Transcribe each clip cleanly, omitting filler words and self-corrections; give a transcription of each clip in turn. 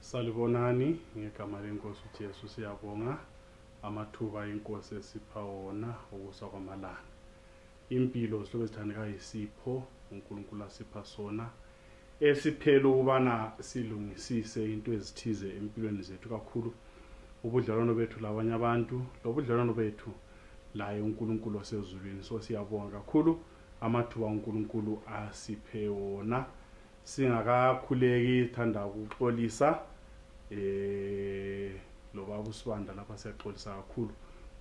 Salibonani ngegama lenkosi uJesu siyabonga amathuba inkosi esipha wona ukusa kwamalanga. Impilo sihloko esithandekayo isipho uNkulunkulu asipha sona esiphelo ukubana silungisise into ezithize empilweni zethu kakhulu ubudlelwano bethu labanye abantu lobudlelwano bethu laye uNkulunkulu osezulwini. So siyabonga kakhulu amathuba uNkulunkulu asiphe wona singakakhuleki thanda ukuxolisa lo baba uSibanda lapha siyaxolisa kakhulu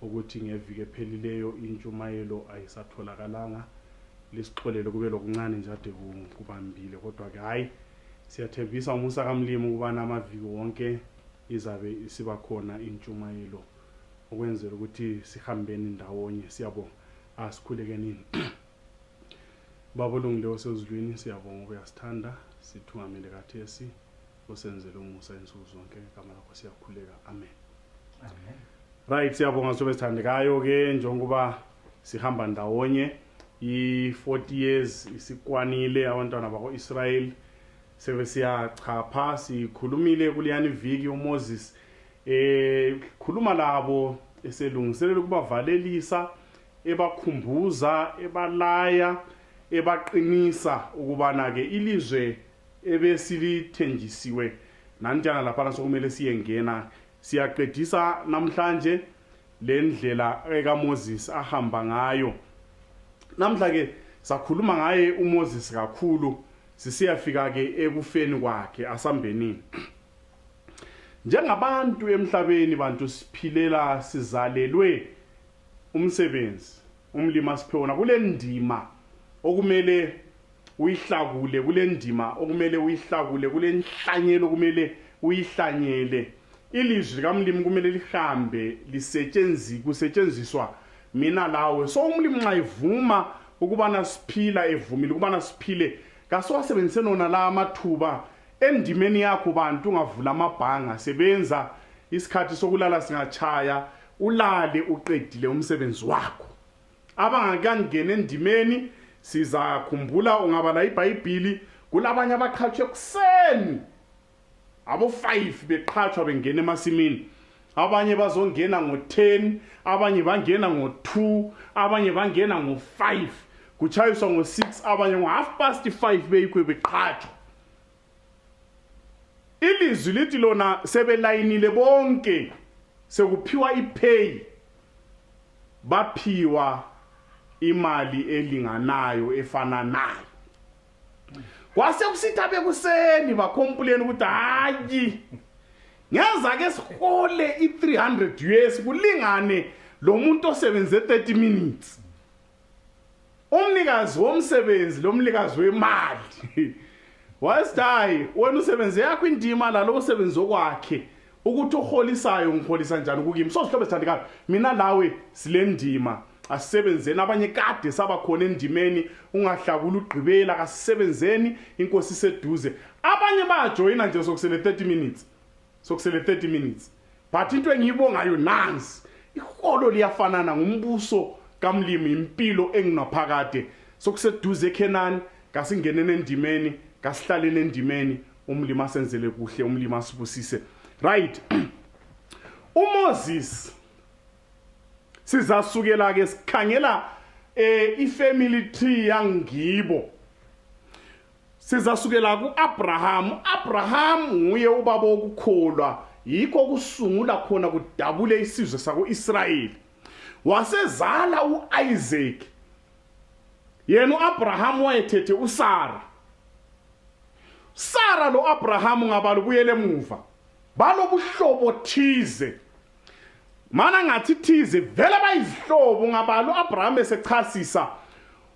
ukuthi ngevike ephelileyo intshumayelo ayisatholakala lisixolele kube lokuncane nje ade kubambile kodwa ke hayi siyathembisa umusa kaMlimo ukubana amaviki wonke izabe isiba khona intshumayelo ukwenzela ukuthi sihambeni ndawonye. Siyabonga asikhulekeni babolungile osezulwini siyabonga ukuyasithanda sithungamele kathesi usenzele umusa insuku zonke igama lakho siyakhuleka amen. Amen. Right, siyabonga sobe sithandekayo ke njengoba sihamba ndawonye i40 years isikwanile abantwana bako-Israel sebe siyachapha sikhulumile kuleyani viki uMoses khuluma labo eselungiselela ukubavalelisa ebakhumbuza ebalaya ebaqinisa ukubana ke ilizwe ebesilithenjisiwe nanjana lapha sokumele siyengena siyaqedisa namhlanje lendlela ekaMoses ahamba ngayo. Namhla ke sakhuluma ngaye uMoses kakhulu sisiyafika ke ekufeni kwakhe asambenini. Njengabantu emhlabeni bantu siphilela sizalelwe umsebenzi umlima siphona kule ndima okumele uyihlakule kule ndima okumele uyihlakule kule nhlanyelo okumele uyihlanyele. Ilizwi likaMlimi kumele lihambe kusetshenziswa mina lawe. So umlimi nxa ivuma ukubana siphila evumile ukubana siphile kasowasebenzise nona la amathuba endimeni yakho bantu ungavula amabhanga sebenza isikhathi sokulala singachaya ulale uqedile umsebenzi wakho. Abangakangena endimeni sizakhumbula ungabala iBhayibheli kulabanye abaqhatshwe kuseni abo 5 beqhatshwa bengena emasimini. Abanye bazongena ngo10 abanye bangena ngo2 abanye bangena ngo5 kuchayiswa ngo6 abanye ngo5:30 beyikwe beqhatshwa. Ilizwi lithi lona sebelayinile bonke sekuphiwa ipay baphiwa imali elinganayo efananayo. Kwase kusitha bekuseni bakhompuleni ukuthi hayi ngiyaza ke sihole i300 US kulingane lo muntu osebenze 30 minutes. Umnikazi womsebenzi lo mnikazi wemali wasidayi wena usebenze yakho indima la lo usebenzo kwakhe ukuthi uholisayo ngiholisa njani kukimi. So sihlobo sithandekayo mina lawe silendima asisebenzeni abanye kade sabakhona endimeni ungahlakula ugqibela kasisebenzeni inkosi seduze. Abanye bajoyina nje sokusele 30 minutes but into engiyibongayo nansi iholo liyafanana ngumbuso kaMlimi impilo enginaphakade sokuseduze eKenani kasingenene endimeni kasihlalene endimeni umlimi asenzele kuhle umlimi asibusise. Right. uMoses sizasukela ke sikhangela ifamily tree yangibo. Sizasukela kuAbraham. Abraham nguye ubaba wokukholwa yikho kusungula khona kudabule isizwe sako-Israyeli. Wasezala uIsaac. Yena uAbraham wayethethe uSara. Sara lo Abraham ngabalo buyele emuva balobuhlobo thize mana ngathi thize vele bayizihlobo ngabalo uAbraham esechasisa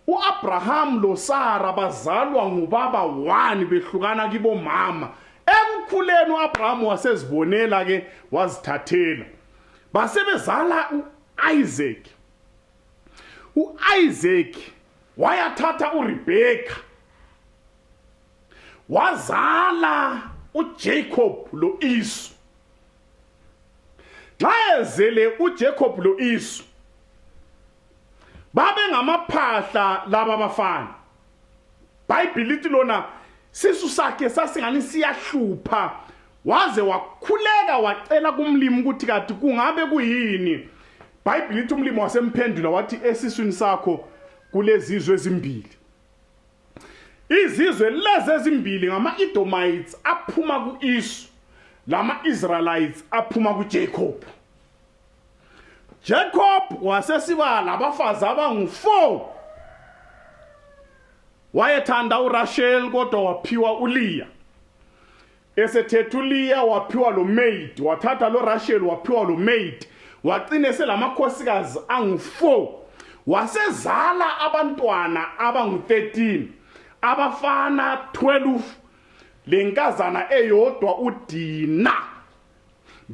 uAbraham lo Sara bazalwa ngubaba 1 behlukana kibo mama. Ekukhuleni uAbraham wasezibonela ke wazithathela basebezala uIsaac. uIsaac wayathatha uRebecca wazala uJacob lo Isu. Xa ezele uJacob lo Isu babe ngamaphahla laba bafana. Bible lithi lona sisu sakhe sasingani siyahlupha waze wakhuleka wacela kumlimi ukuthi kade kungabe kuyini. iBhayibheli lithi umlimi wasemphendula wathi esiswini sakho kulezizwe ezimbili. Izizwe lezi ezimbili ngama-Edomites aphuma ku-Isu, lama-Israelites aphuma kuJacob. Jacob wasesiba labafazi abangu-4. Wayethanda uRachel kodwa waphiwa uLeah. Esethethe uLeah waphiwa lo maid, wathatha lo Rachel waphiwa lo maid. Wagcina selamakhosikazi angu-4. Wasezala abantwana abangu-13, abafana 12, lenkazana eyodwa uDina.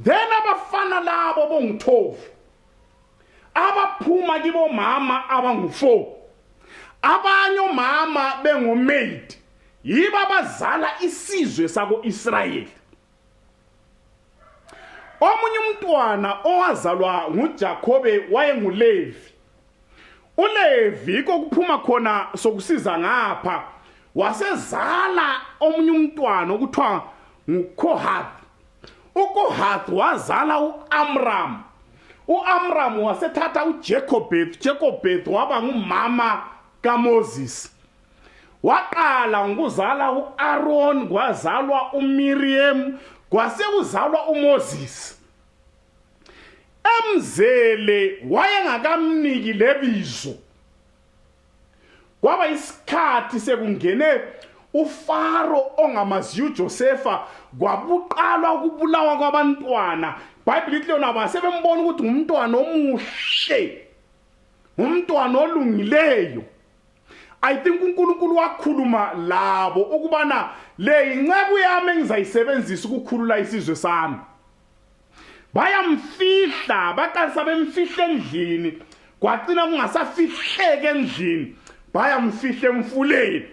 Then abafana labo bongu-12 abaphuma kibo mama abangu-4, abanye omama bengomaid, yibo abazala isizwe sako-Israyeli. Omunye umntwana owazalwa nguJakobe wayenguLevi. uLevi kokuphuma khona sokusiza ngapha wasezala omunye umntwana okuthiwa nguKohathi. uKohathi wazala uAmram. uAmram wasethatha uJekobhethi waba ngumama kaMoses. Waqala ngokuzala uAaron, kwazalwa uMiriam, kwase kuzalwa uMoses. Emzele wayengakamniki lebizo. Kwaba isikhathi sekungene uFaro ongamaziyo uJosefa, kwabuqalwa ukubulawa kwabantwana. iBhayibheli lithi lona basebembona ukuthi ngumntwana omuhle, ngumntwana olungileyo. I think uNkulunkulu wakhuluma labo ukubana le incebo yami engizayisebenzisa ukukhulula isizwe sami. Bayamfihla, baqalisa bemfihla endlini, kwagcina kungasafihleke endlini, bayamfihla emfuleni.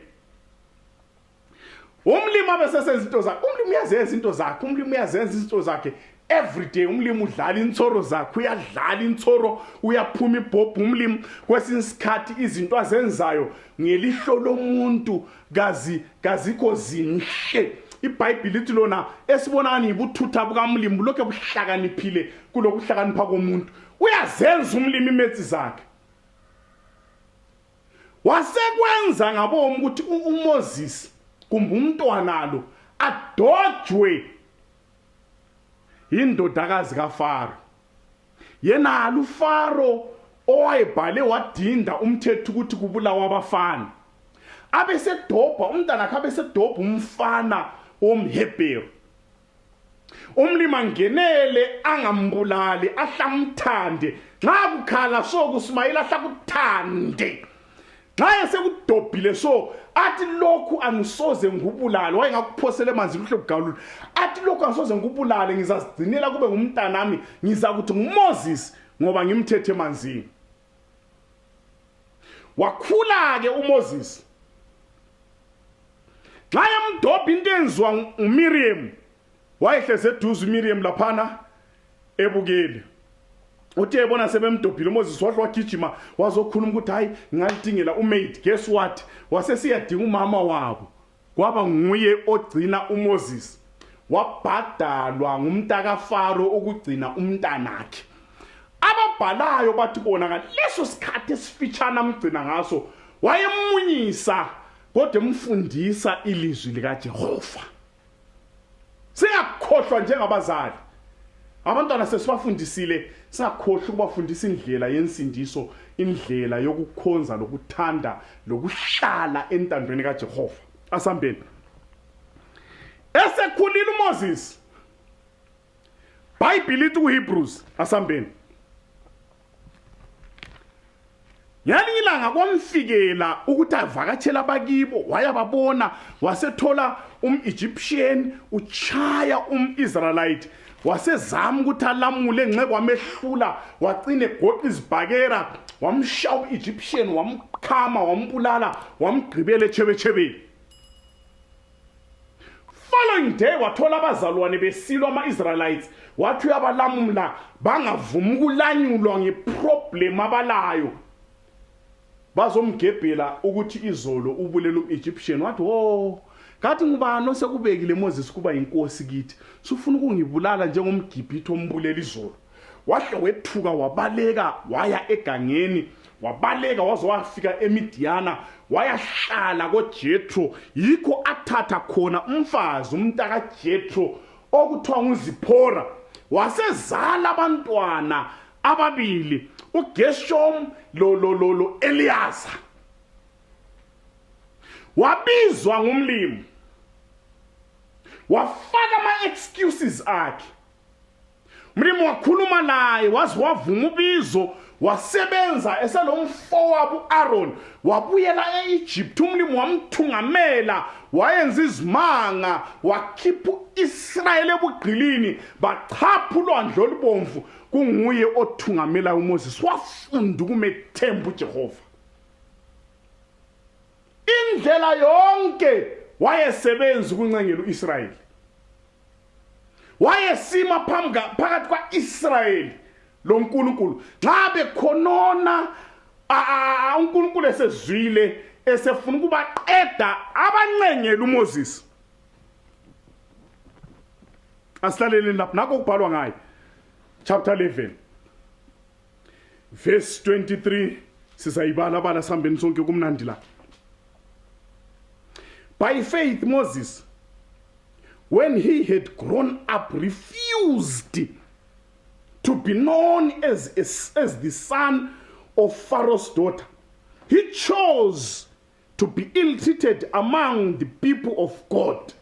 Umlimi abesesenza izinto zakhe, umlimi uyazenza izinto zakhe, umlimi uyazenza izinto zakhe every day. Umlimi udlala intsoro zakhe, uyadlala intsoro, uyaphuma ibhobhu umlimi. Kwesinye isikhathi izinto azenzayo ngelihlo lomuntu kazikho zinhle. iBhayibheli lithi lona esibonani ibuthutha bukamlimi lokho buhlakaniphile kulokuhlakanipha komuntu. Uyazenza umlimi imetsi zakhe. Wasekwenza ngabomu ukuthi uMoses kumbe umntwana lo adojwe indodakazi kaFaro. Yena uFaro owayebhale wadinda umthetho ukuthi kubulawa abafana. Abesedobha umntana akhe abesedobha umfana womHebheru. Umlimi angenele angambulali, ahlamthande. Nxa kukhala so kuSmayili ahlakuthande. Nxa esekudobhile so athi lokhu angisoze ngubulale, wayengakuphosela emanzini uhle kugalula. Athi lokhu angisoze ngubulale, ngizazigcinela kube ngumntanami, ngizakuthi nguMoses ngoba ngimthethe emanzini. Wakhula ke uMoses. Nxa emdobha into enziwa uMiriam, wayehleze eduze uMiriam laphana ebukele. Uthe ebona sebemdobhile uMoses wahle wagijima wazokhuluma ukuthi hayi ngalidingela umaid. Guess what? Wasesiyadinga umama wabo. Kwaba nguye ogcina uMoses. Wabhadalwa ngumntaka Faro ukugcina umntanakhe. Ababhalayo bathi bona ngaleso sikhathi esifitshana amgcina ngaso wayemunyisa kodwa emfundisa ilizwi likaJehova. Siyakhohlwa njengabazali. Abantwana sesibafundisile, sakhohlwa ukubafundisa indlela yensindiso, indlela yokukhonza lokuthanda lokuhlala entandweni kaJehova. Asambeni. Esekhulile uMoses. iBhayibheli lithi kuHebrews, asambeni. Yalinye ilanga kwamfikela ukuthi avakatshela abakibo, wayababona, wasethola Egyptian uchaya Israelite. Wasezama ukuthi alamule ngenxa kwamehlula, wagcina egoqa izibhakera, wamshaya Egyptian, wamkhama, wambulala, wamgqibela echebechebeni. Following day wathola abazalwane besilwa ama-Israelites, wathi uyabalamula bangavumi ukulanyulwa ngeproblem abalayo. Bazomgebhela ukuthi izolo ubulela Egyptian. Wathi kathi ngubani osekubekile Moses kuba inkosi kithi sufuna ukungibulala njengomGibhithe ombulela izolo wahle wethuka wabaleka waya egangeni wabaleka waze wafika eMidiana wayahlala koJethro yikho athatha khona umfazi umntaka Jethro okuthiwa nguZiphora wasezala abantwana ababili uGeshom lo Eliasa wabizwa ngumlimi wafaka ama-excuses akhe umlimi wakhuluma naye waze wavuma ubizo wasebenza eselomfowabo uAaron wabuyela eEgypt umlimi wamthungamela wayenza izimanga wakhipha uIsrayeli ebugqilini bachapha ulwandle olubomvu kunguye othungamela uMoses wafunda ukumethemba uJehova indlela yonke wayesebenza ukuncengela uIsrayeli wayesima phakathi kwaIsrayeli lo nkulunkulu nxa bekhonona uNkulunkulu esezwile esefuna ukubaqeda abancengela uMoses asilaleleni lapha nakho kubhalwa ngayo chapter 11 verse 23 sizayibala bala sambeni sonke kumnandi la by faith Moses when he had grown up refused to be known as the son of Pharaoh's daughter. He chose to be ill-treated among the people of God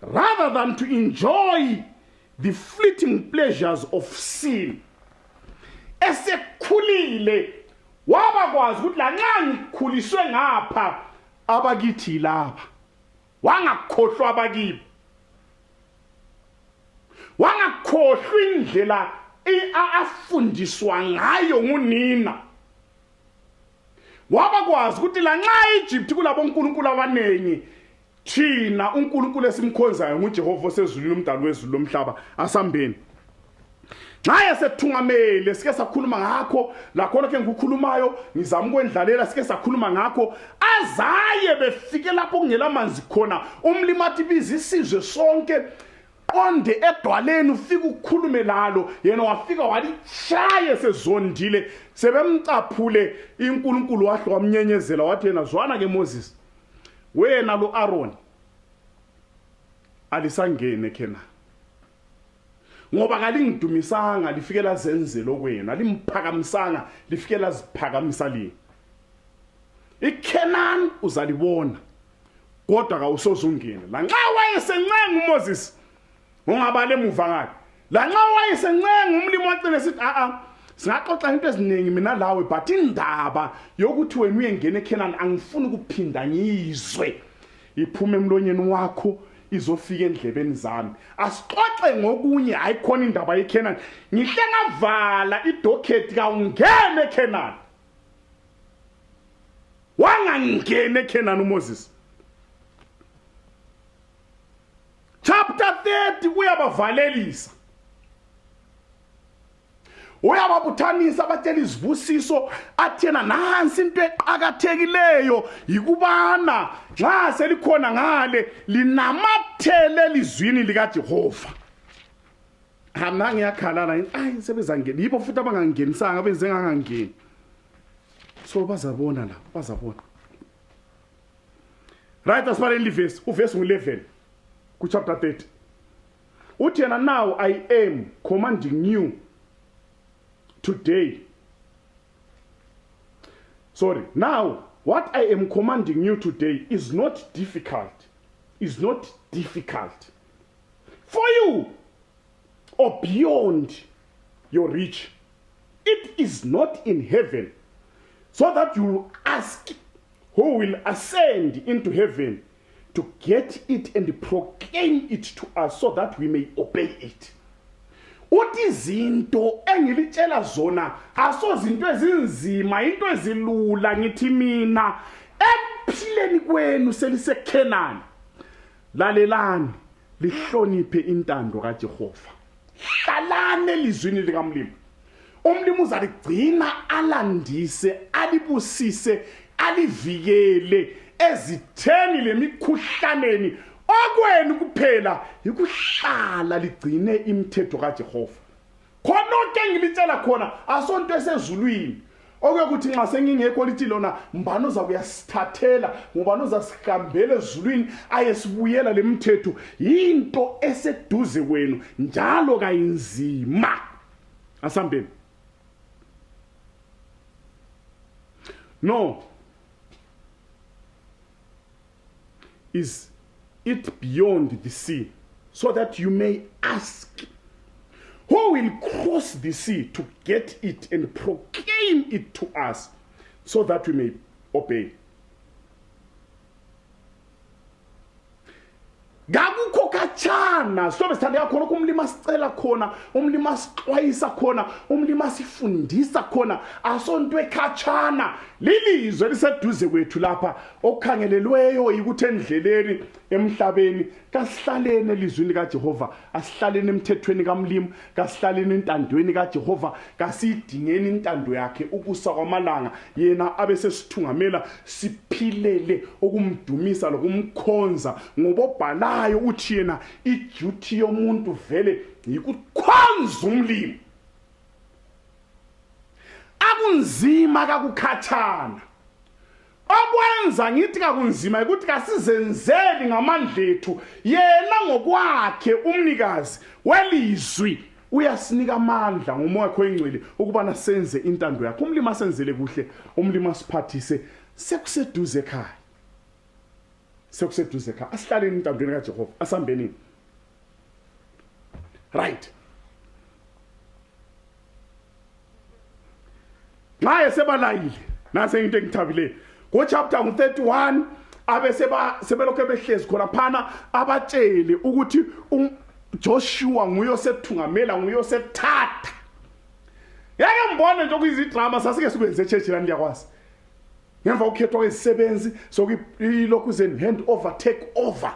rather than to enjoy the fleeting pleasures of sin. Esekhulile wabakwazi ukuthi la nxa ngikhuliswe ngapha abakithi laba wangakhohlwa abakibo wangakhohlwa indlela afundiswa ngayo ngunina wabakwazi ukuthi la nxa eEgypt kulabo uNkulunkulu abanengi thina uNkulunkulu esimkhonzayo nguJehova osezulwini umdali wezulu lomhlaba asambeni nxa esethungamele sike sakhuluma ngakho lakhona ke ngikukhulumayo ngizama ukwendlalela sike sakhuluma ngakho azaye befike lapho kungela manzi khona umlimi athi biza isizwe sonke qonde edwaleni ufika ukukhulume lalo yena wafika walichaye sezondile sebemcaphule iNkulunkulu wahle wamnyenyezela wathi yena zwana ke Moses wena lo Aaron alisangene khena ngoba kalingidumisanga lifike lazenzela okwena limphakamisanga lifike laziphakamisa lini iKenan uzalibona kodwa kawusozungena la nxa wayesencenga uMoses ungabale emuva ngakhe la nxa wayesencenga umlimi wacela sithi singaxoxa into eziningi mina lawe but indaba yokuthi wena uyengena eKenan angifuni ukuphinda ngizwe iphume emlonyeni wakho izofika endlebeni zami asixoxe ngokunye hayikhona indaba yeKenan ngihle ngavala idocket kawungene eKenan wangangene eKenan uMoses chapter 30 uyabavalelisa uyababuthanisa abatshela izibusiso athena nansi into eqhakathekileyo yikubana nxa selikhona ngale linamathele lizwini likaJehova hamna ngiyakhalala sebezangena yibo futhi abangangenisanga benze ngangangeni so bazabona la bazabona right asibale verse uverse ngu11 ku chapter 30 uthi yena now I am commanding you today. Sorry, now what I am commanding you today is not difficult. Is not difficult for you or beyond your reach. It is not in heaven, so that you will ask who will ascend into heaven to get it and proclaim it to us so that we may obey it. Uthi izinto engilitshela zona asozinto ezinzima into ezilula ngithi mina ephileni kwenu seliseKenani lalelani lihloniphe intando kaJehova hlalane elizwini likaMlimi umlimi uzaligcina alandise alibusise alivikele ezitheni lemikhuhlaneni okwenu kuphela ikuhlala ligcine imithetho kaJehova. Khononke engilitshela khona asonto esezulwini okwekuthi nxa sengingekho lithi lona mbani uzakuyasithathela ngubani uzasihambela ezulwini ayesibuyela lemithetho into eseduze kwenu njalo kayinzima. Asambeni. No. Is it beyond the sea, so that you may ask, who will cross the sea to get it and proclaim it to us, so that we may obey? Gakukho khatshana sobe sithandeka khona kumlima sicela khona umlima sixwayisa khona umlima sifundisa khona asonto ekhatshana lilizwe liseduze kwethu lapha okukhangelelweyo ikuthi endleleni emhlabeni kasihlalene elizwini kaJehova asihlalene emthethweni kamlimi kasihlalene entandweni kaJehova kasidingeni intando yakhe ukusa kwamalanga yena abesesithungamela siphilele okumdumisa lokumkhonza ngobobhalayo uthi yena iduty yomuntu vele yikukhonza umlimi. Akunzima kakukhathana okwenza ngithi kakunzima ukuthi kasizenzeli ngamandla ethu yena ngokwakhe umnikazi welizwi uyasinika amandla ngomoya wakhe oyingcwele ukuba senze intando yakhe. Umlimi asenzele kuhle umlimi asiphathise sekuseduze ekhaya sekuseduze ekhaya asihlaleni intandweni kaJehova asambeni. Right. Maye sebalayile nase into engithabile go chapter 31 abe sebelokho behlezi khona phana abatshele ukuthi Joshua nguye osethungamela nguye osethatha. Yake mbone nje okuyizidrama sasike sikwenze church la ndiyakwazi ngemva ukukhethwa kwezisebenzi sokuyilokhu zen hand over take over.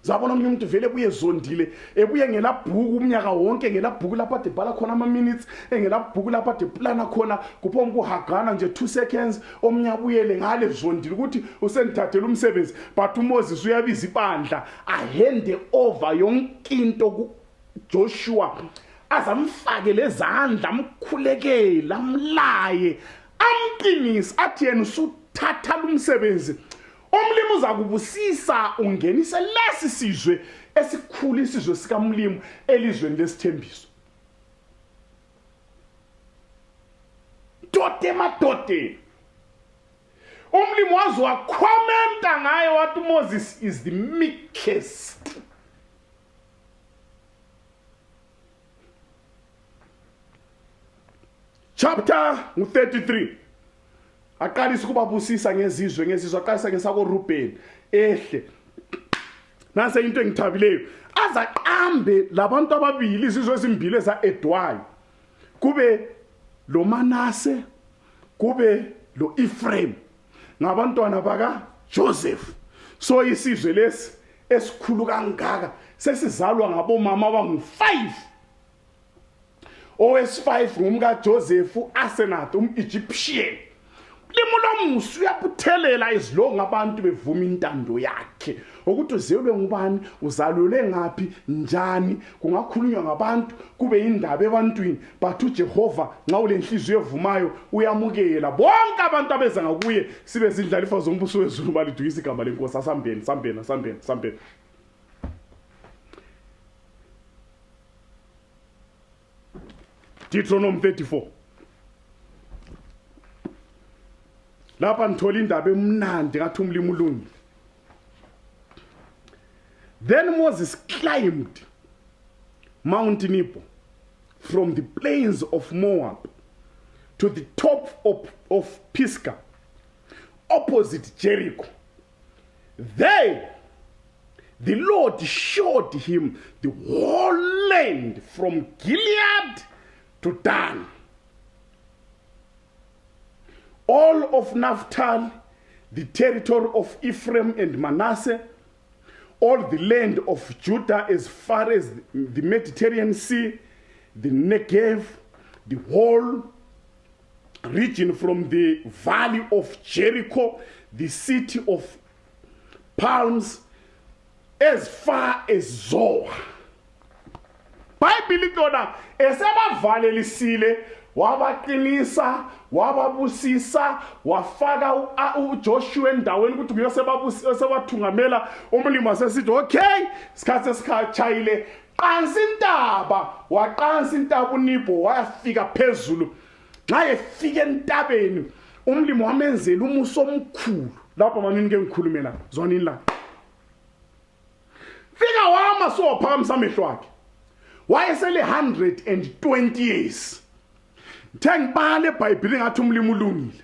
Zabona umuntu vele buye zondile ebuye ngelabhuku umnyaka wonke ngelabhuku lapha debhala khona ama minutes engelabhuku lapha deplana khona kuphoma kuhagana nje 2 seconds omnyaka uyele ngale zondile ukuthi usendithathela umsebenzi but uMoses uyabiza ibandla ahande over yonke into kuJoshua azamfake lezandla amkhulekela amlaye amqinisa athi yena usuthatha umsebenzi umlimi uzakubusisa ungenise lesi sizwe esikhulu isizwe sikamlimi elizweni lesithembiso. Dote madote umlimi wazwa commenta ngaye wathi Moses is the meekest. Chapter 33 aqalisa ukubabusisa ngezizwe aqalisa ngesako Rubeni ehle nase into engithabileyo azaqambe labantu ababili izizwe ezimbili eza Edwayo kube lo Manase kube lo Ephraim ngabantwana baka Joseph. So isizwe lesi esikhulu kangaka sesizalwa ngabomama abangu5 owes5 ngumka Joseph Asenath Egyptian. Limulomusu uyabuthelela izilonga abantu bevuma intando yakhe ukuthi uzelwe ngubani uzalule ngapi njani kungakhulunywa ngabantu kube indaba ebantwini but uJehova nxa ulenhliziyo evumayo uyamukela bonke abantu abeza ngakuye sibe zindlalifa zombuso wezulu balidukisa igama lenkosi. Sambeni. Deuteronomy 34 lapha ngithola indaba emnandi ngathi umlimi ulungile. Then Moses climbed Mount Nebo from the plains of Moab to the top of Pisgah opposite Jericho. There the Lord showed him the whole land from Gilead to Dan, all of Naphtali, the territory of Ephraim and Manasseh, all the land of Judah as far as the Mediterranean Sea, the Negev, the whole region from the valley of Jericho, the city of palms as far as Zoar. Bible lona esebavalelisile wabaqinisa wababusisa wafaka uJoshua endaweni ukuthi kuyosebathungamela umlimi wasesithi okay isikhathi esikhatshayile qansa intaba waqansa intaba uNibo wayafika phezulu nxa efika entabeni umlimi wamenzela umuso omkhulu lapho manini ke ngikhulume la zwanini la fika wama sophakamisa amehlo akhe wayesele 120 years Thengibale eBhayibhelini ngathi umlimi ulungile.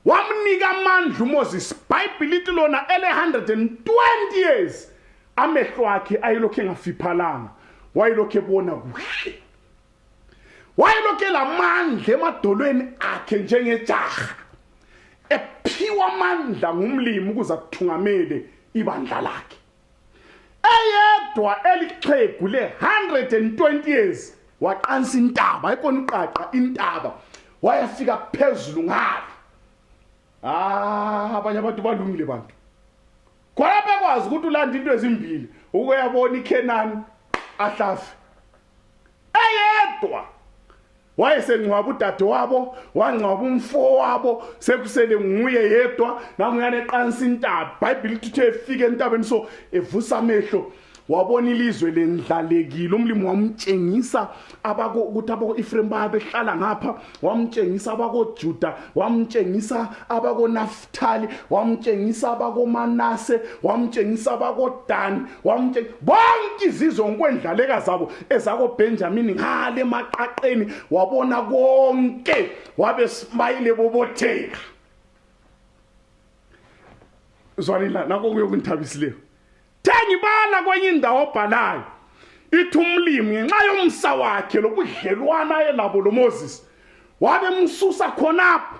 Wamnika amandla uMoses. Bible lithi lona ele 120 years amehlo akhe ayilokhe engafiphalanga. Wayilokhe ebona kuhle. Wayilokhe lamandla emadolweni akhe njengejaha. Ephiwa amandla ngumlimi ukuze akuthungamele ibandla lakhe. Eyedwa elixhegu le 120 years waqansa intaba ayikona uqaqa intaba wayafika phezulu ngalo abanye abantu balungile bantu khona bekwazi ukuthi ulanda into ezimbili ukuyabona iKenani ahlafe eyedwa wayesengcwaba udadewabo wangcwaba umfowabo sekusele nguye yedwa nanguyane eqansa intaba iBhayibheli lithi efike entabeni so evusa amehlo wabona ilizwe lendlalekile umlimi wamtshengisa abako ukuthi abako Ephraim babehlala ngapha wamtshengisa abako Juda wamtshengisa abako Naphtali wamtshengisa abako Manase wamtshengisa abako Dan bonke izizwe ngokwendlaleka zabo ezako Benjamin ngale emaqaqeni wabona konke wabe smile bobotheka zwanila nako kuyokunthabisileyo Thengibala kwenye indawo obhalayo ithi umlimi ngenxa yomsa wakhe lokudlelwana yelabo loMoses wabe msusa khonapho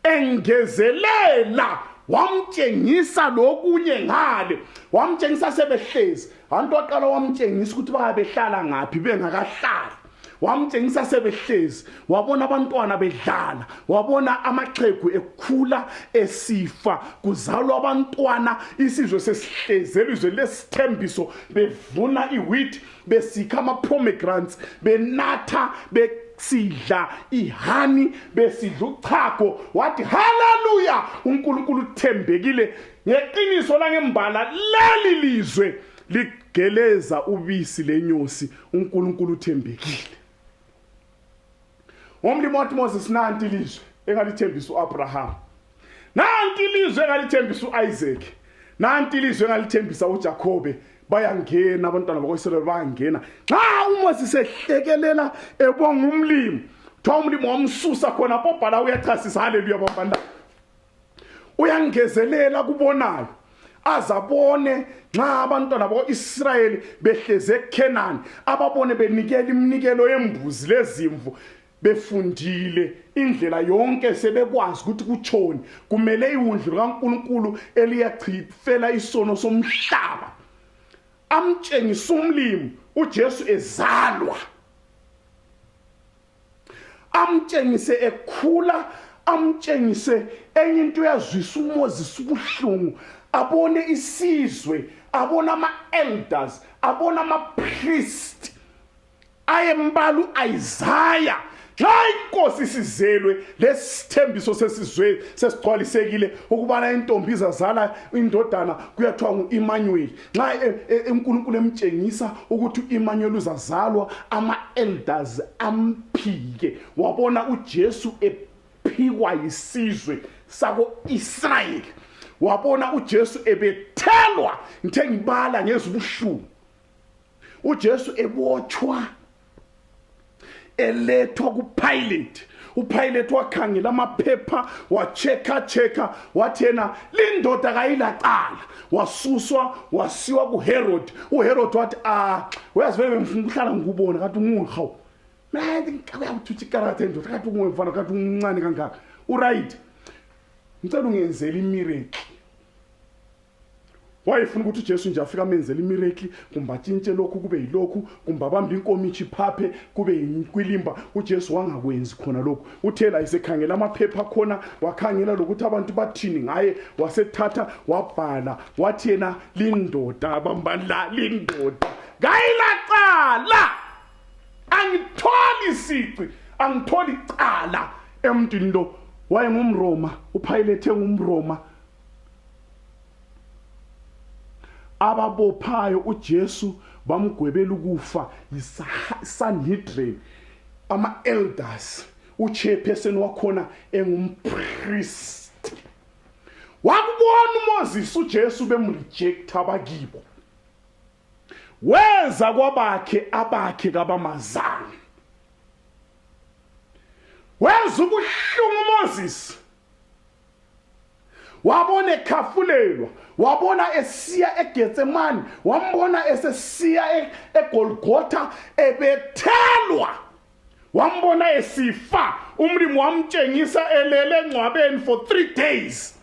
engezelela wamtshengisa lokunye ngale wamtshengisa sebehlezi abantu aqala wamtshengisa ukuthi babehlala ngaphi bengakahlali wamtshengisa sebehlezi wabona abantwana bedlala wabona amaqhegu ekhula esifa kuzalwa abantwana isizwe sesihlezi elizwe lesithembiso bevuna iwheat besikha ama pomegranates benatha besidla ihani besidla uchago wathi haleluya uNkulunkulu uthembekile ngeqiniso langembala leli lizwe ligeleza ubisi lenyosi uNkulunkulu uthembekile Umlimi wathi Moses nanti ilizwe engalithembisa uAbraham nanti ilizwe engalithembisa uIsaac nanti ilizwe engalithembisa uJacobe bayangena abantwana bakwaIsrael bayangena xa uMoses ehlekelela ebonga umlimi thola umlimi wamsusa khona pobhala uyachasisa haleluya bafana uyangezelela kubonayo azabone nxa abantwana bakwaIsrael behleze eKenani ababone benikela iminikelo yembuzi lezimvu befundile indlela yonke sebekwazi ukuthi kuthoni kumele iwundlu kaNkulunkulu eliyachithela isono somhlaba amtshengisa umlimi uJesu ezalwa amtshengise ekhula amtshengise enye into yazwisa uMoses ubuhlungu abone isizwe abona ama-elders abona ama-priest ayembala uIsaiah xa inkosi sizelwe lesithembiso sesizwe sesigcwalisekile ukubana intombi izazala indodana kuyathiwa nguEmmanuel nxa uNkulunkulu emtshengisa ukuthi uEmmanuel uzazalwa ama-elders amphike wabona uJesu ephikwa yisizwe sako-Israyeli wabona uJesu ebethelwa ngithengibala ngezibuhlungu uJesu ebotshwa elethwa kuPilate uPilate wakhangela amaphepha wacheka wathena lindoda kayilaqala wasuswa wasiwa kuHerod uHerod wathi uyazivele ngifuna ukuhlala ngikubona kanti unguhawu mina ngikuyakuthi ikarate ndoda kanti ungumfana kanti umncane kangaka uright ngicela ungenzele imiracle wayefuna ukuthi uJesu nje afika amenzele imiracle, kumbe atshintshe lokhu kube yilokhu, kumbe abambe inkomithi phaphe kube yikwilimba. uJesu wangakwenzi khona lokhu. Uthela isekhangela amaphepha khona, wakhangela lokuthi abantu bathini ngaye, wasethatha wabhala wathi yena lindoda abambala lindoda ngayilaqala, angitholi isici, angitholi icala emntwini lo. WayengumRoma, uPilate engumRoma, ababophayo uJesu bamgwebela ukufa yiSanhedrin, ama-elders, uchairperson wakhona engumpriest. Wakubona uMoses uJesu bemrejecta abakibo, weza kwabakhe abakhe kabamazana, wenza ubuhlungu uMoses. Wabona ekhafulelwa, wabona esiya eGetsemane, wambona esesiya eGolgotha ebethelwa, wambona esifa. Umlimi wamtshengisa elele engcwabeni for 3 days.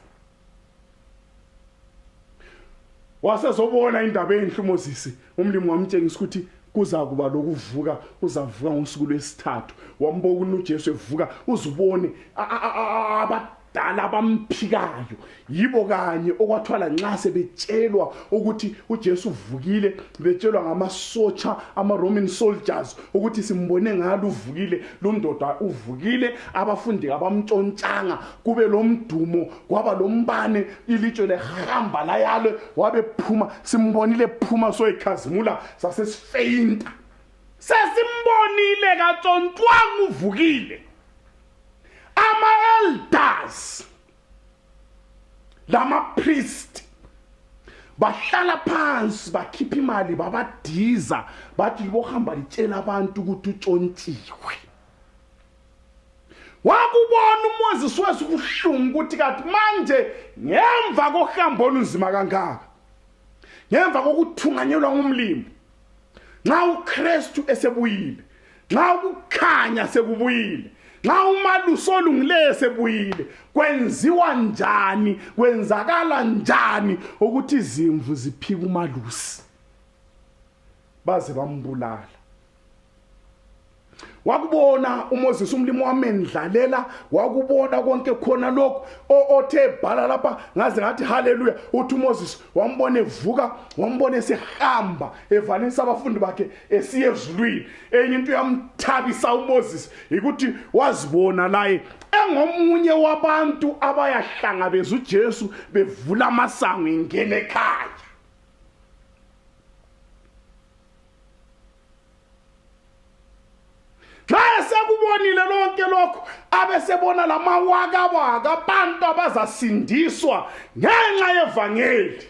Wasezobona indaba enhle uMoses. Umlimi wamtshengisa ukuthi kuza kuba lokuvuka, uzavuka ngosuku lwesithathu. Wambona uJesu evuka, uzubone abadala abamphikayo. Yibo kanye okwathwala nxa sebetshelwa ukuthi uJesu uvukile, betshelwa ngamasotsha ama-Roman soldiers ukuthi simbone ngalo uvukile, lo ndoda uvukile. Abafundi abamtshontshanga, kube lomdumo, kwaba lombane, ilitshe lehamba layalo, wabephuma, simbonile phuma soyikhazimula, sasesifeyinta. Sesimbonile kathontwanga uvukile. Ama-elders lama-priest bahlala phansi, bakhipha imali, babadiza, bathi libohamba litshela abantu ukuthi utshontshiwe. Wakubona uMoses wesikuhlungu ukuthi kathi manje ngemva kohambo olunzima kangaka, ngemva kokuthunganyelwa ngumlimi, nxa uKristu esebuyile, nxa ukukhanya sekubuyile, nxa umalusi olungileyo esebuyile, kwenziwa njani, kwenzakala njani ukuthi izimvu ziphike umalusi baze bambulala. Wakubona uMoses umlimi wamendlalela, wakubona konke khona lokho othe bhala lapha, ngaze ngathi haleluya. Uthi uMoses wambone evuka, wambone esehamba evalisa abafundi bakhe esiye ezulwini. Enye into yamthabisa uMoses ukuthi wazibona laye engomunye wabantu abayahlangabeza uJesu bevula amasango ingene ekhaya. Xa sekubonile lonke lokho, abesebona lamawakawaka abantu abazasindiswa ngenxa yevangeli.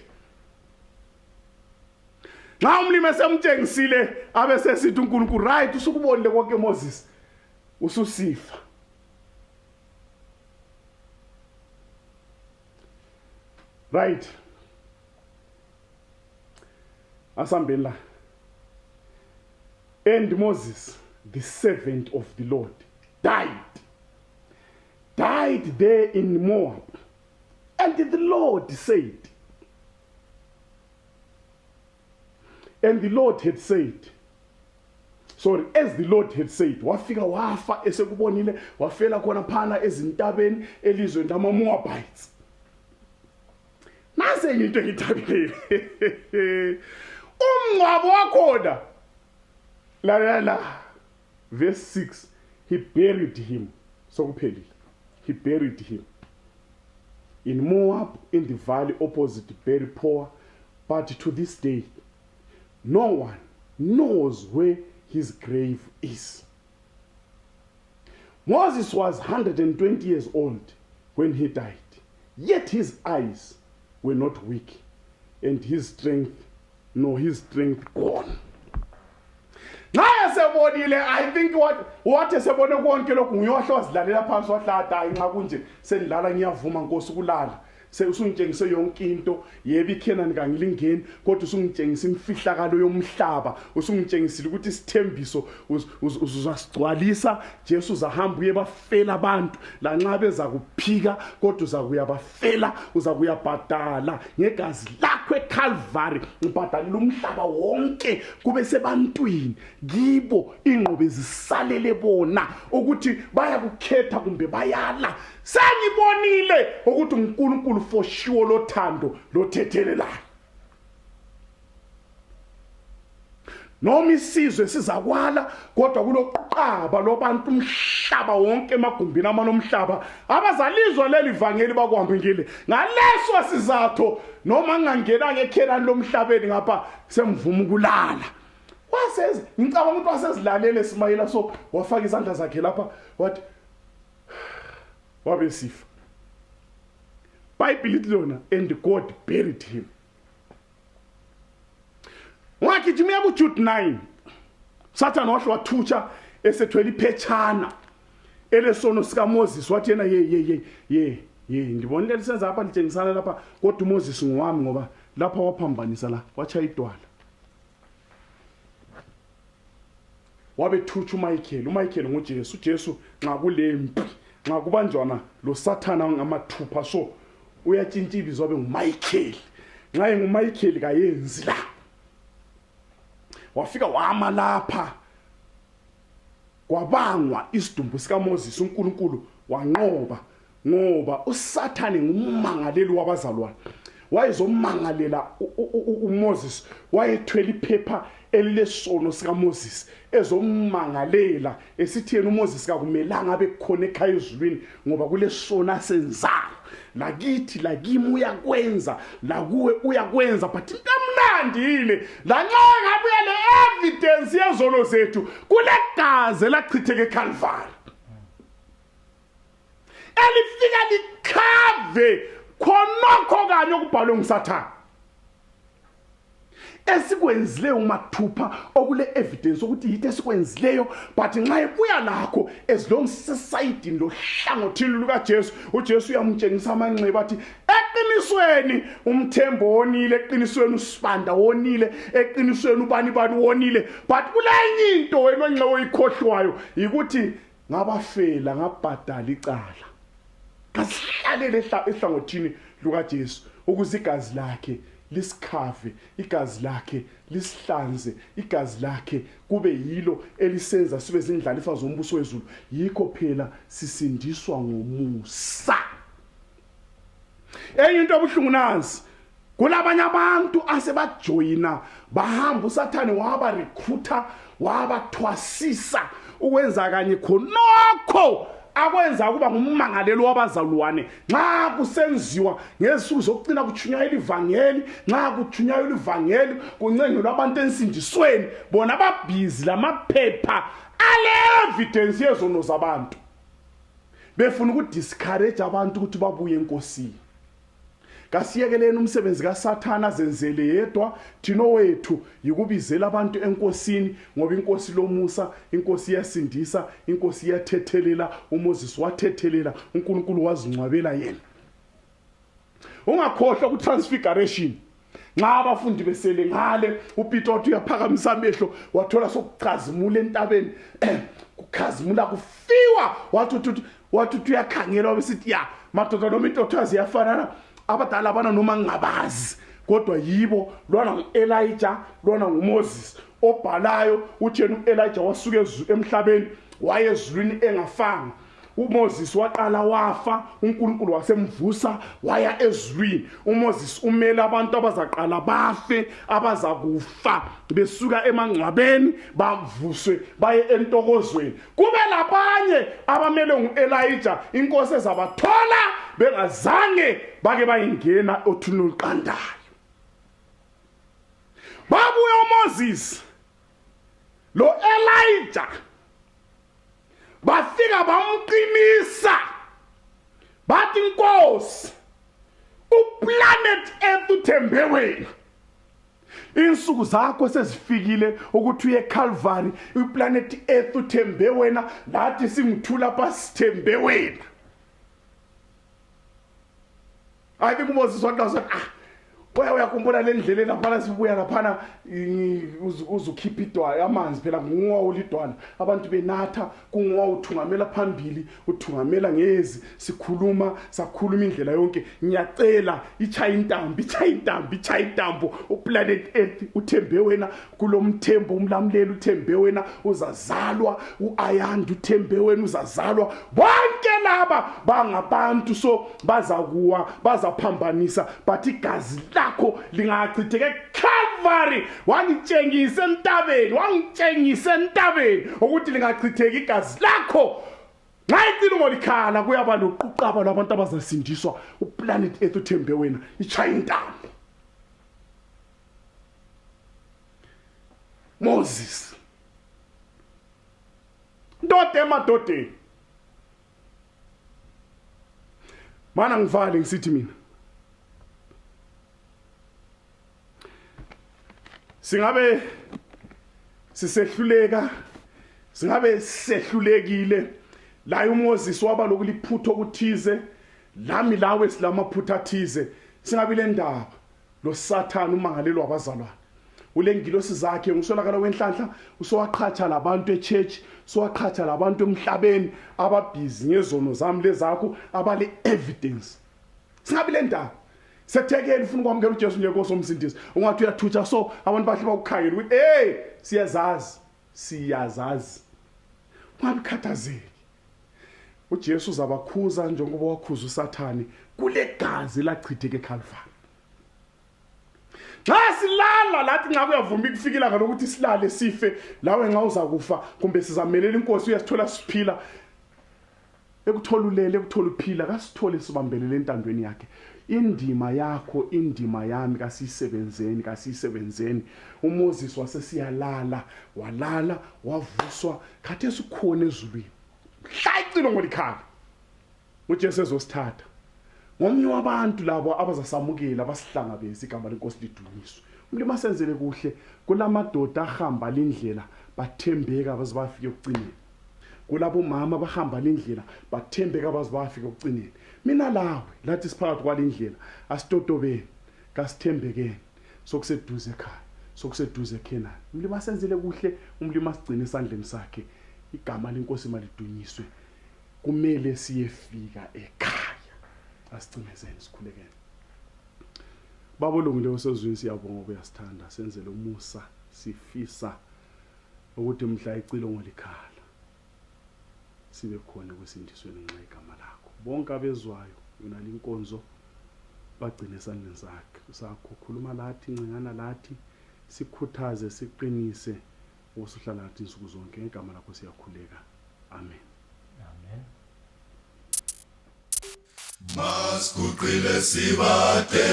Nxa umlimi esemtshengisile abesesithi uNkulunkulu, right, usukubonile konke Moses, ususifa. Right. Asambeni la. And Moses, the servant of the Lord, died there in Moab. And the Lord said, as the Lord had said, wafika wafa esekubonile, wafela khona phana ezintabeni elizweni lama-Moabites. Nase into engithabile. Umngcwabo wakhona. La. Verse 6, he buried him. He buried him in Moab, in the valley opposite Beri-Poa. But to this day, no one knows where his grave is. Moses was 120 years old when he died, yet his eyes were not weak, and his strength gone. Naye sebonile, I think what esebone konke lokhu nguyohlo wazidlalela phansi wahlala hayi nxa kunje sendlala ngiyavuma Nkosi kulala. usungitshengise yonke into yebo iKenani kangilingeni kodwa usungitshengise imfihlakalo yomhlaba usungitshengisile ukuthi isithembiso uzasigcwalisa Jesu uzahamba uyebafela abantu lanxa beza kuphika kodwa uzakuyabafela uzakuyabhadala ngegazi lakho eCalvary ngibhadalela umhlaba wonke kube sebantwini kibo ingqobe zisalele bona ukuthi baya kukhetha kumbe bayala sengibonile ukuthi uNkulunkulu for sure lothando lothethelelayo noma isizwe sizakwala kodwa kuloqaba lobantu umhlaba wonke emagumbini amanomhlaba abazalizwa leli vangeli bakuhambe ngile ngaleso sizathu noma ngangena ngeKenani lomhlabeni ngapha semvuma ukulala wasezi ngicabanga ukuthi wasezilalele Ismayela so wafaka izandla zakhe lapha wathi wabesifa Bible lithi lona and God buried him wakijimia kuJude 9 Satan wahle wathutsha esethwele iphetshana elesono sika Moses wathi yena ye ngibonile lisenza apha litshengisana lapha kodwa uMoses ngowami ngoba lapha waphambanisa la wachaya idwala wabethutsha uMichael nguJesu uJesu nxa kulempi nxa kubanjwana lo Sathana ngamathupha so uyatshintsha ibizo abe nguMichael nxa enguMichael kayenzi la wafika wama lapha kwabangwa isidumbu sika Moses uNkulunkulu wanqoba ngoba uSathane ngumangaleli wabazalwane wayezomangalela uMoses wayethwele iphepha elilesono sika Moses ezommangalela esithi yena uMoses kakumelanga abe khona ekhaya ezulwini ngoba kulesona senzayo lakithi lakimi uyakwenza lakuwe uyakwenza but into emnandile lanxa ngabuya le evidence yezono zethu kulegazi lachitheke eCalvary elifika likhave khonokho kanye okubhalwe nguSathane esikwenzile umathupha okule evidence ukuthi yithe esikwenzileyo but nxa ebuya lakho as long society lohlangothini luka Jesu uJesu uyamtshengisa amanxeba athi eqinisweni umthembo wonile eqinisweni usibanda wonile eqinisweni ubani wonile but kulenye into wena nxa oyikhohlwayo ukuthi ngabafela ngabhadala icala kasihlalele ehlangothini luka Jesu ukuze igazi lakhe lisikhave igazi lakhe lisihlanze igazi lakhe kube yilo elisenza sibe zindlalifa zombuso wezulu yikho phela sisindiswa ngomusa enye into obuhlungu nansi kulabanye abantu asebajoyina bahamba uSathane waba recruiter wabathwasisa ukwenza kanye khonokho akwenza kuba ngummangalelo wabazalwane nxa kusenziwa ngesuku zokucina kuchunywa ilivangeli nxa kuchunywa ilivangeli kuncengelwa abantu ensindisweni bona babhizi lamaphepha ale evidence yezono zabantu befuna ukudiscourage abantu ukuthi babuye enkosini kasiyekeleni umsebenzi kaSathana zenzele yedwa thino wethu yikubizela abantu enkosini ngoba inkosi lomusa inkosi iyasindisa inkosi iyathethelela uMoses wathethelela uNkulunkulu wazingcwabela yena ungakhohlwa ku transfiguration nxa abafundi besele ngale uPeter wathi uyaphakamisa amehlo wathola sokuchazimula entabeni kukhazimula kufiwa wathi uyakhangela besithi ya madoda noma intothazi yafanana abadala abana noma ngabazi kodwa yibo lwana nguElijah lwana nguMoses obhalayo uthi yena uElijah wasuka emhlabeni wayezulwini engafanga uMoses waqala wafa uNkulunkulu wasemvusa waya ezulwini uMoses umele abantu abazaqala bafe abazakufa besuka emangcwabeni bavuswe baye entokozweni kube labanye abamele nguElijah inkosi ezabathola bengazange bake bayingena othuneni oluqandayo babuya uMoses lo Elijah bafika bamqinisa bathi inkosi uplanet Earth uthembe wena insuku zakho sezifikile ukuthi uye eCalvary uplanet Earth uthembe wena lathi singithula pasithembe wena I think uMoses wathi uyakhumbula le ndlela laphana sibuya laphana uzukhipha idwala amanzi phela kungowa ulidwala abantu benatha kungowa uthungamela phambili uthungamela ngezi sakhuluma indlela yonke ngiyacela ichaya intambo uplanet Earth uthembe wena kulomthembo umlamleli uthembe wena uzazalwa uayanda uthembe wena uzazalwa bonke laba bangabantu so bazaphambanisa but igazi lakho lingachitheke Calvary wangitshengisa entabeni ukuthi lingachitheki igazi lakho ngayicila ngolikhala kuyaba loquqaba labantu abazasindiswa uplanet Earth uthembe wena ichaya intambo. Moses ndoda emadodeni mana ngivale ngisithi mina singabe sisehluleka singabe sehlulekile la uMoses waba lokuliphutho ukuthize lami lawe silamaphutha athize singabe le ndaba lo Satan umangalelo wabazalwane ulengilosi zakhe ngisolakala wenhlanhla usowaqhatsha labantu eChurch sowaqhatsha labantu emhlabeni ababhizi ngezono zami lezakho abale evidence singabe le ndaba sethekeni ufuna ukwamukela uJesu njengoko somsindisi ungathi uyathutsha so abantu bahle bakukhangela ukuthi siyazazi ungabikhathazeki uJesu uzabakhuza njengoba wakhuza uSathane kule gazi lachitheke eCalvary. Xa silala lathi nxa kuyavuma ukufikela ngalokuthi silale sife lawe nxa uzakufa kumbe sizamelela inkosi uyasithola siphila ekutholulele ekuthola uphila kasithole sibambelele entandweni yakhe. Indima yakho indima yami kasisebenzeni uMoses wasesiyalala walala wavuswa khathesi ukhona ezulwini hlacilo ngolikhala uJesu ezosithatha ngomnye wabantu labo abazasamukela abasihlangabeza igama lenkosi lidunyiswe. Umlimi asenzele kuhle kulamadoda ahamba lendlela bathembeka baze bafike ekucineni kulabo mama bahamba lendlela bathembeka baze bafike ekucineni. Mina lawe lathi siphakathi kwalendlela asitotobeni kasithembekeni sokuseduze ekhaya sokuseduze eKenani. Umlimi asenzele kuhle umlimi asigcine esandleni sakhe igama lenkosi malidunyiswe kumele siyefika ekhaya asicimezeni sikhulekene. Baba olungileyo sezweni siyabonga ngoba uyasithanda senzele umusa sifisa ukuthi mhla icilo ngolikhala sibe khona kwesindisweni ngenxa igama lakho. Bonke abezwayo yona inkonzo bagcine esandleni sakho khuluma lathi ncengana lathi sikhuthaze siqinise usuhlala lathi insuku zonke ngegama lakho siyakhuleka. Amen. Maskuqile sibate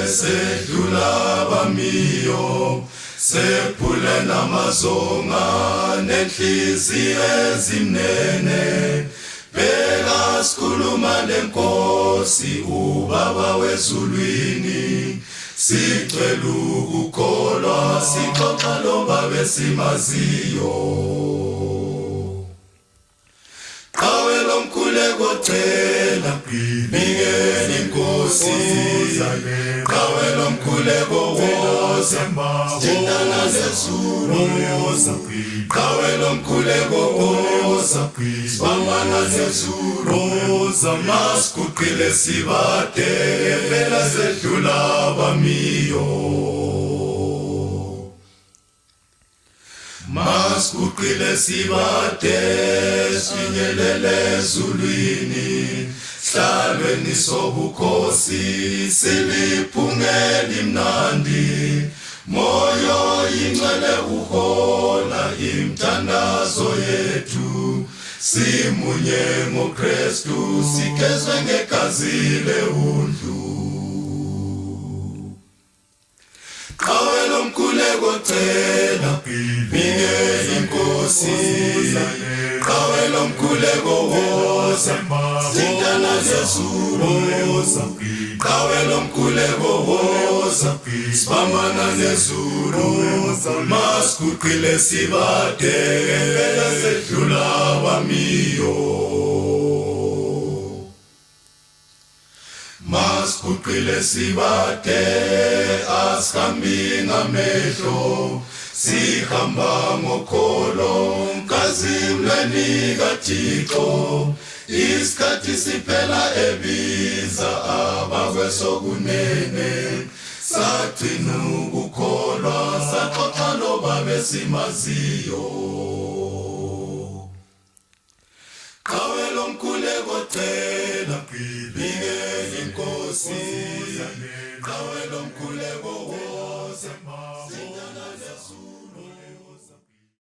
sedlula bamiyo sephule namazonga nenhliziyo ezimnene phela sikhuluma lenkosi ubaba wezulwini sicela ukukholwa sixoxa lo baba esimaziyo Cela bingeni inkosi kawe lomkhuleko woza jendana zezulu kawe lomkhuleko woza bamana zezulu woza maskuqile sibate phela sedlula bamiyo Maskuqile sibate sinyelele ezulwini hlalweni sobukhosi siliphungela imnandi moyo ingcele uhola imthandazo yethu simunye ngoKristu sikezwe ngegazi leundlu kawe lomkhuleko cela bingeni inkosi kawe lomkhuleko woza jendana zezulu woza kawe lomkhuleko woza bamana zezulu woza maskuqile sibate phela sedlula bamiyo masiguqile sibade asihambi ngamehlo sihamba ngokholo kazimlweni kaThixo isikhathi siphela ebiza abakwesokunene sagcina ukukholwa saxoxa lobabe simaziyo qawe lomkhuleko cela bike inkosi qawe lomkhuleko